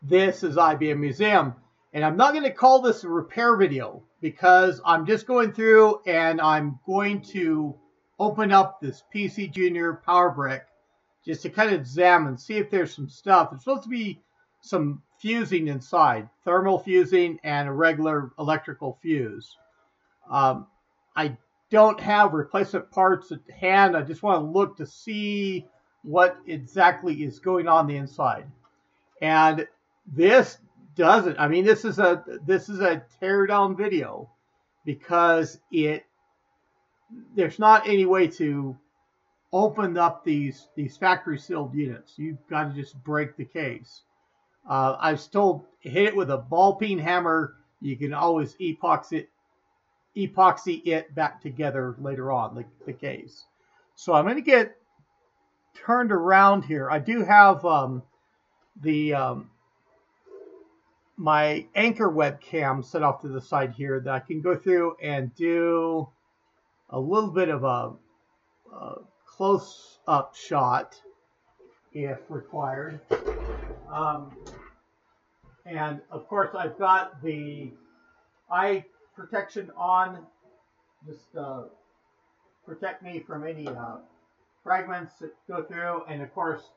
This is IBM Museum, and I'm not going to call this a repair video because I'm just going through and I'm going to open up this PCjr Power-Brick just to kind of examine, see if there's some stuff. There's supposed to be some fusing inside, thermal fusing and a regular electrical fuse. I don't have replacement parts at hand. I just want to look to see what exactly is going on the inside. And this doesn't. I mean, this is a tear down video because there's not any way to open up these factory sealed units. You've got to just break the case. I was told hit it with a ball peen hammer. You can always epoxy it back together later on, the case. So I'm going to get turned around here. I do have my Anchor webcam set off to the side here that I can go through and do a little bit of a close-up shot if required. And of course I've got the eye protection on, just protect me from any fragments that go through. And of course,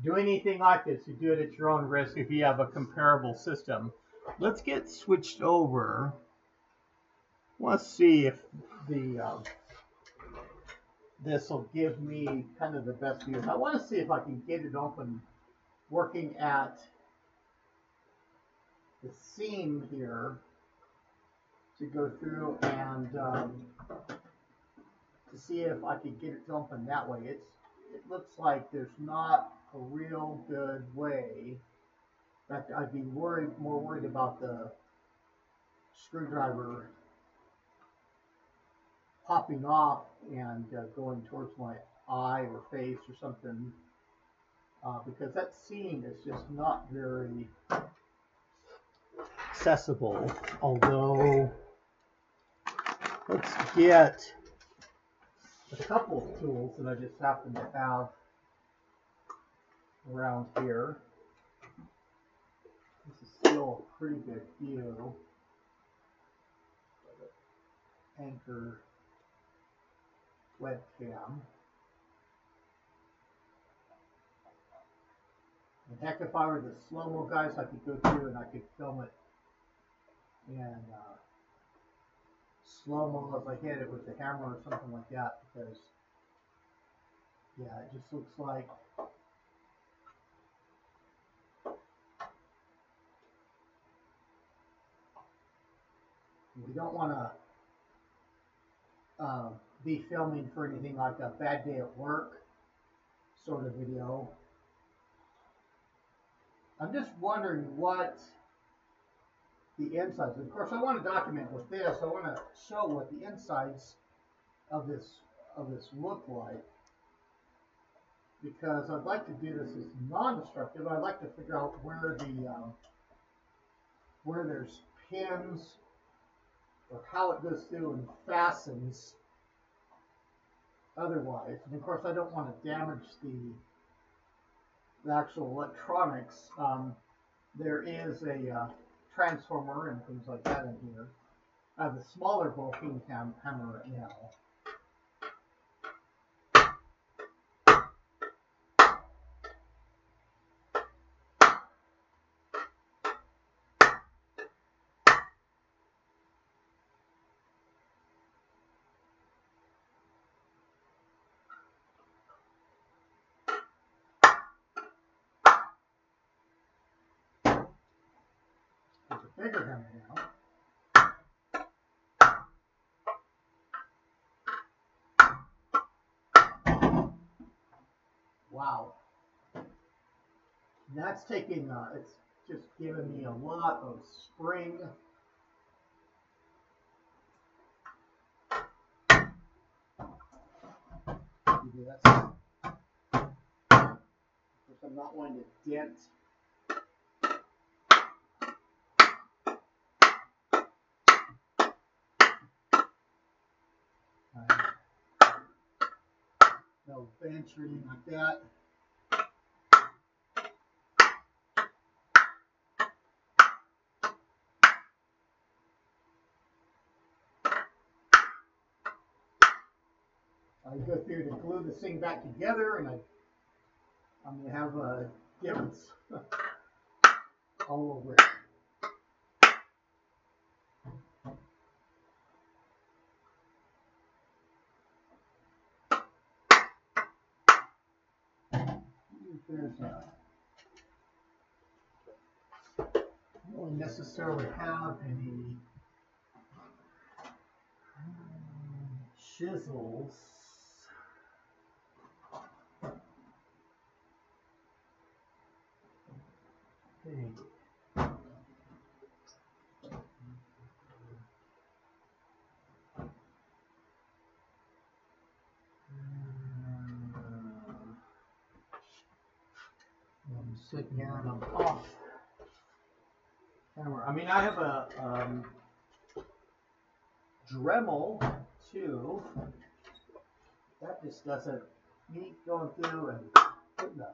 do anything like this, you do it at your own risk if you have a comparable system. Let's get switched over. Let's see if this will give me kind of the best view. I want to see if I can get it open working at the seam here to go through and to see if I can get it to open that way. It looks like there's not a real good way. In fact, I'd be more worried about the screwdriver popping off and going towards my eye or face or something, because that seam is just not very accessible. Although, let's get a couple of tools that I just happen to have around here. This is still a pretty good view. Anchor webcam. And heck, if I were the slow-mo guys, I could go through and I could film it in slow-mo as I hit it with the hammer or something like that, because yeah, it just looks like we don't want to be filming for anything like a bad day at work sort of video. I'm just wondering what the insides. Of course, I want to document with this. I want to show what the insides of this look like, because I'd like to do this as non-destructive. I'd like to figure out where there's pins or how it goes through and fastens otherwise. And of course, I don't want to damage the actual electronics. There is a transformer and things like that in here. I have a smaller ball peen hammer right now. Bigger hammer now. Wow. That's taking, it's just giving me a lot of spring. That's, because I'm not wanting to dent. No bench or anything like that. I go through to glue this thing back together, and I'm going to have divots all over it. There's I don't necessarily have any chisels. Okay. I'm sitting here and I'm off camera. I mean, I have a Dremel too. That just doesn't need going through and putting a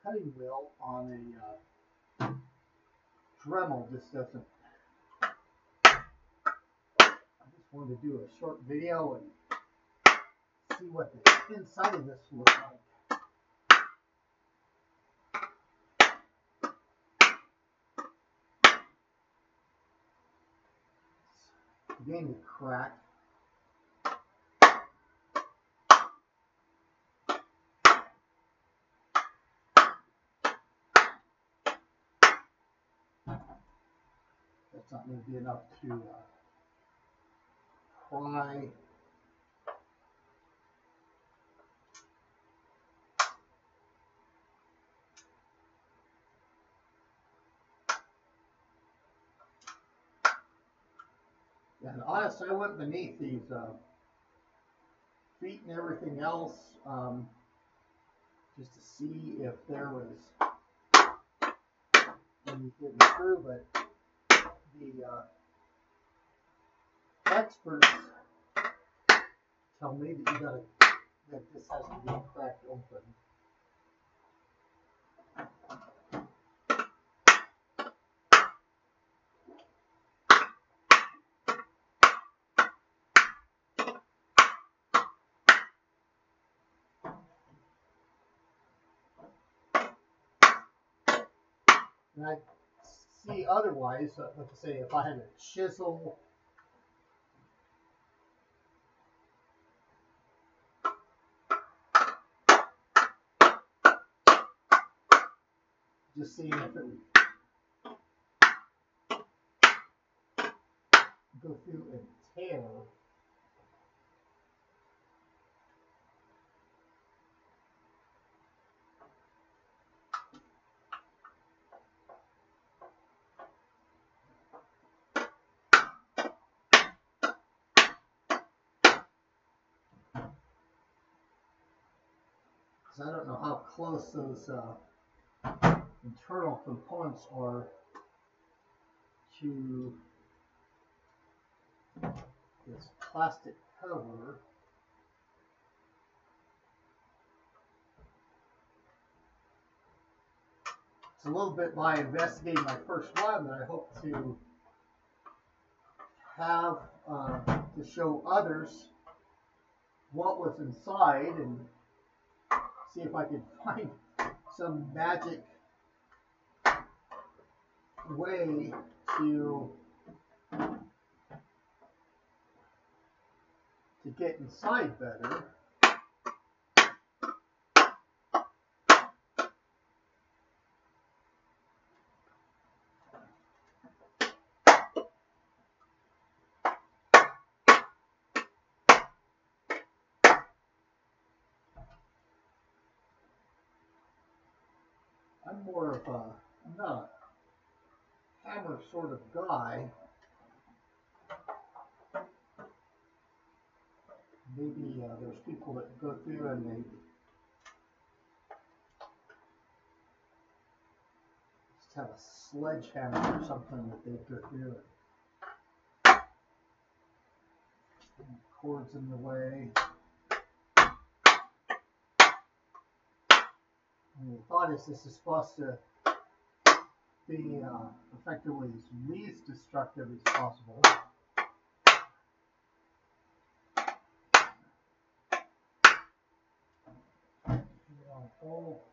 cutting wheel on a Dremel just doesn't. I just wanted to do a short video and see what the inside of this looks like. Beginning to crack. That's not going to be enough to pry. And honestly, I went beneath these feet and everything else just to see if there was anything through, but the experts tell me that that this has to be cracked open. And I see otherwise, let's say if I had a chisel, just seeing if it would go through and tear. I don't know how close those internal components are to this plastic cover. It's a little bit by investigating my first one that I hope to have to show others what was inside and see if I could find some magic way to get inside better. I'm more of a, I'm not a hammer sort of guy. Maybe there's people that go through and they just have a sledgehammer or something that they go through. And cords in the way. And the thought is this is supposed to be effectively as least destructive as possible. all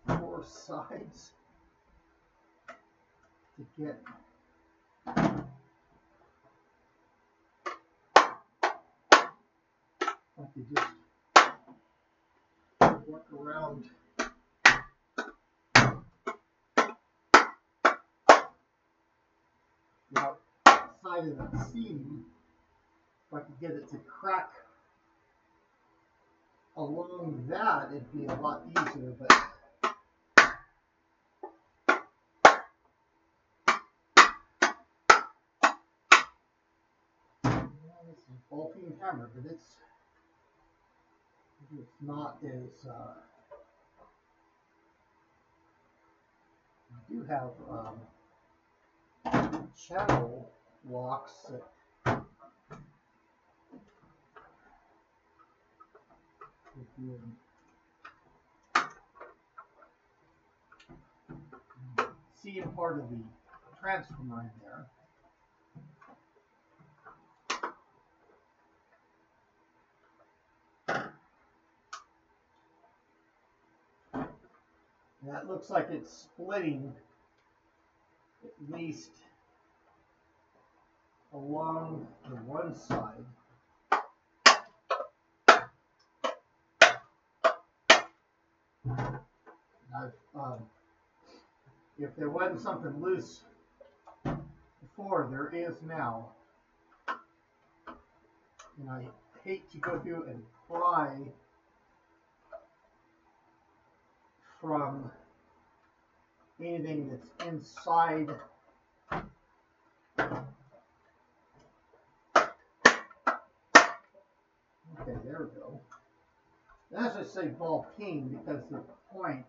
four sides to get like you just work around the outside of that seam. If I could get it to crack along that, it'd be a lot easier, but this is a bulking hammer, but it's not as I do have channel locks that would be seeing part of the transformer in there. That looks like it's splitting at least along the one side. If there wasn't something loose before, there is now. And I hate to go through and pry from anything that's inside. Okay, there we go. That's just say ball peen because the point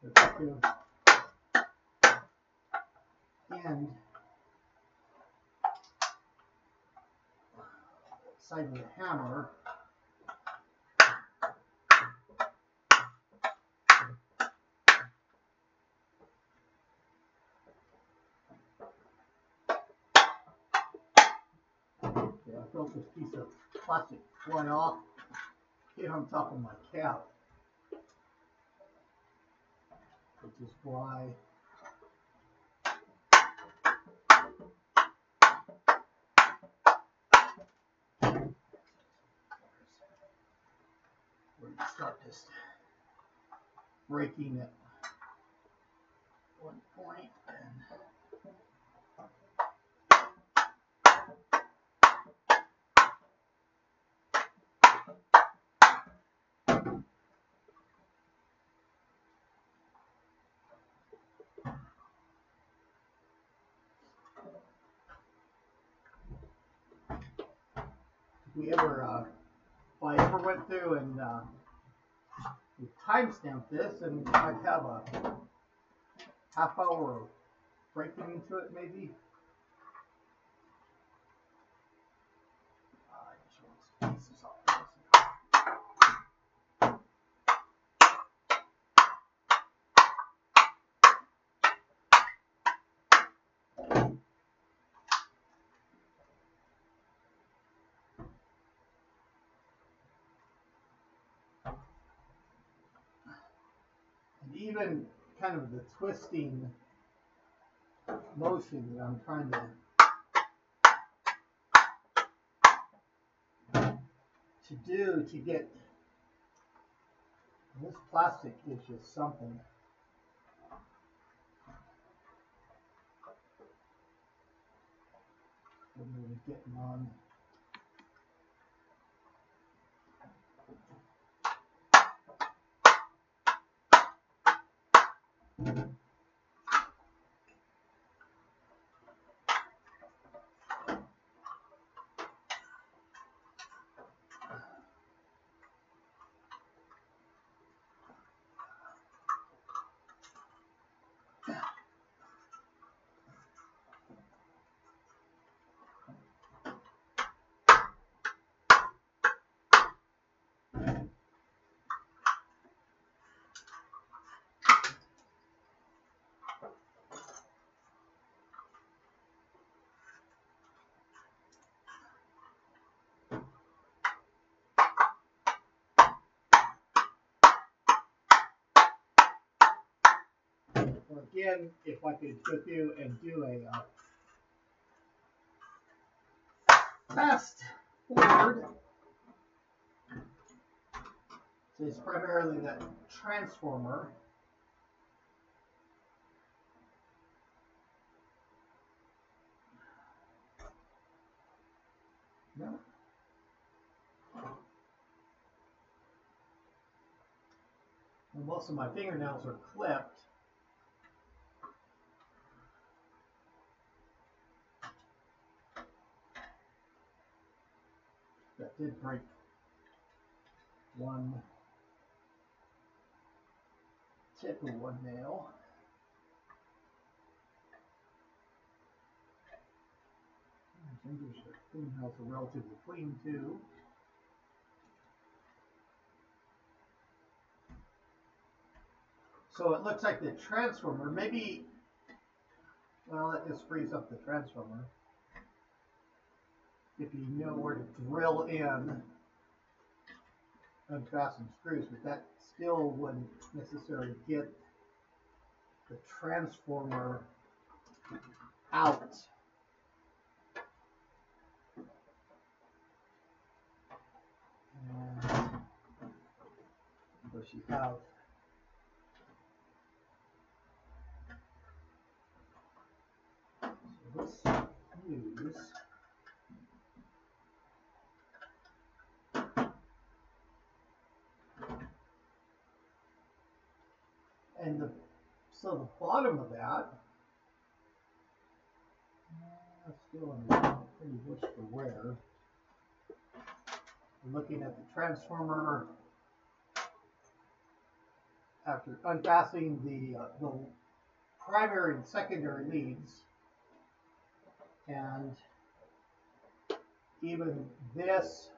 is to end side of the hammer. Okay, I felt this piece of plastic fly off, hit on top of my cap, which is why where you start just breaking at one point and if I ever went through and timestamp this, and I'd have a half hour of breaking into it maybe. I just want some pieces off this. Even kind of the twisting motion that I'm trying to do to get this plastic is just something. I'm really getting on. So again, if I could go through and do a fast forward, so it's primarily that transformer. No. And most of my fingernails are clipped. That did break one tip of one nail. Fingernails are relatively clean too. So it looks like the transformer, maybe, well, that just frees up the transformer. If you know where to drill in, unfasten screws, but that still wouldn't necessarily get the transformer out. And of course you have this fuse. And so the bottom of that, still in pretty bush for wear. I'm looking at the transformer after unfastening the primary and secondary leads, and even this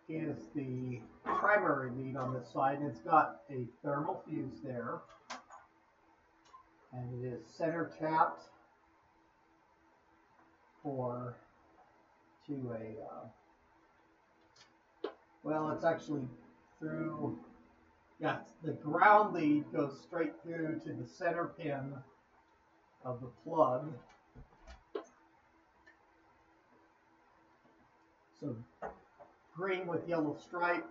is the primary lead on this side, and it's got a thermal fuse there, and it is center tapped to a well, it's actually through, yeah, the ground lead goes straight through to the center pin of the plug. So green with yellow stripe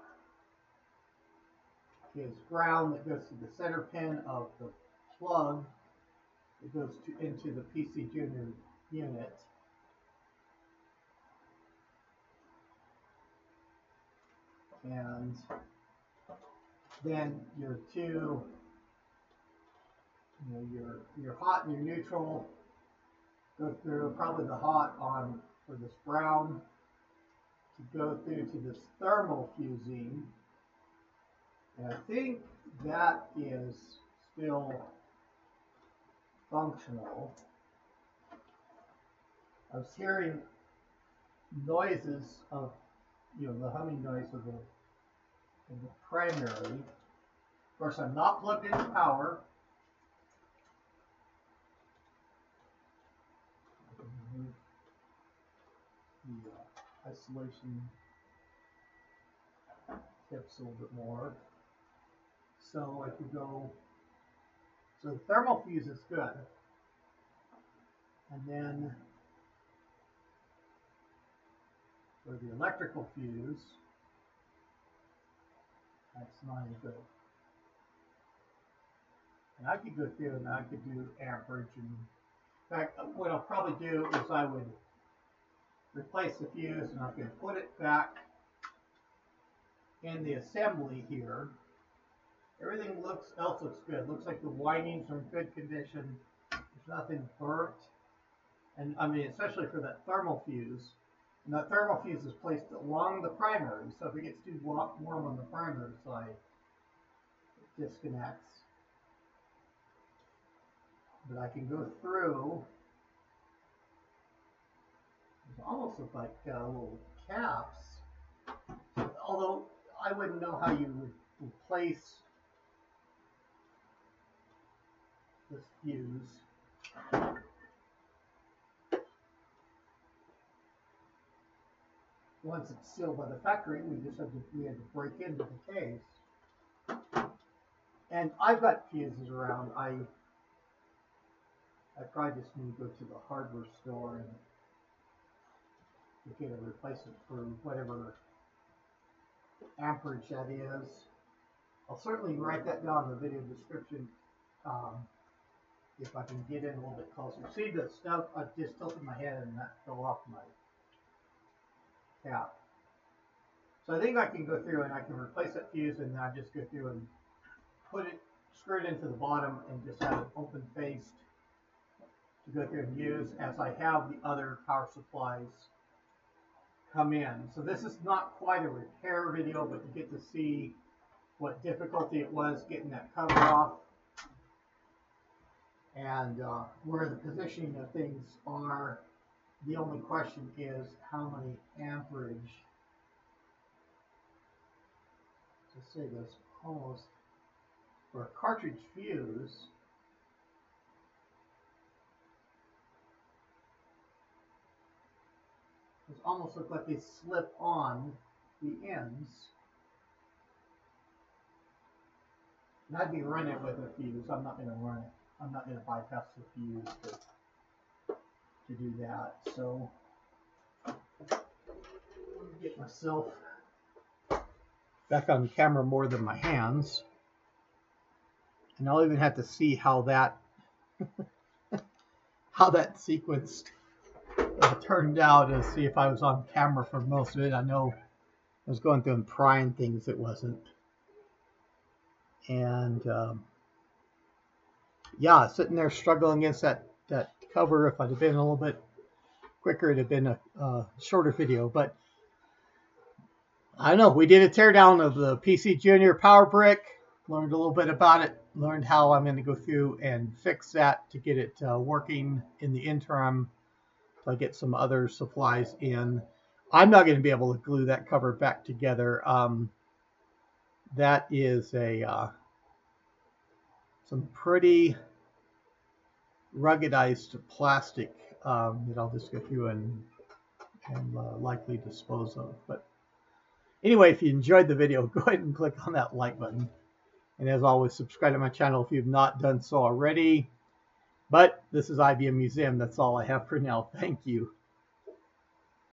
is ground that goes to the center pin of the plug. It goes into the PCjr unit. And then your two, your hot and your neutral go through, probably the hot on for this brown to go through to this thermal fusing. And I think that is still functional. I was hearing noises of, the humming noise of the primary. Of course, I'm not plugged into power. The isolation tips a little bit more. So I could go, so the thermal fuse is good. And then for the electrical fuse, that's not any good. And I could go through and I could do amperage. And in fact, what I'll probably do is I would replace the fuse and I can put it back in the assembly here. Everything else looks good. Looks like the windings are in good condition. There's nothing burnt. And I mean, especially for that thermal fuse. And that thermal fuse is placed along the primary, so if it gets too warm on the primary side, it disconnects. But I can go through. It almost look like little caps. Although I wouldn't know how you would replace this fuse. Once it's sealed by the factory, we had to break into the case. And I've got fuses around. I probably just need to go to the hardware store and get a replacement for whatever amperage that is. I'll certainly write that down in the video description if I can get in a little bit closer. See the stuff, I just tilted my head and that fell off my cap. So I think I can go through and I can replace that fuse, and then I just go through and screw it into the bottom and just have it open faced to go through and use as I have the other power supplies come in. So this is not quite a repair video, but you get to see what difficulty it was getting that cover off and where the positioning of things are. The only question is how many amperage. Let's say this almost for a cartridge fuse. It almost look like they slip on the ends. And I'd be running it with a fuse. I'm not going to run it. I'm not going to bypass the fuse to do that. So let me get myself back on camera more than my hands. And I'll even have to see how that how that sequenced turned out, and see if I was on camera for most of it. I know I was going through and prying things it wasn't. And yeah, sitting there struggling against that cover. If I'd have been a little bit quicker, it'd have been a shorter video. But I don't know. We did a teardown of the PCjr Power-Brick. Learned a little bit about it. Learned how I'm going to go through and fix that to get it working in the interim. So I get some other supplies in. I'm not going to be able to glue that cover back together. That is some pretty ruggedized plastic that I'll just go through and likely dispose of. But anyway, if you enjoyed the video, go ahead and click on that like button. And as always, subscribe to my channel if you've not done so already. But this is IBM Museum. That's all I have for now. Thank you.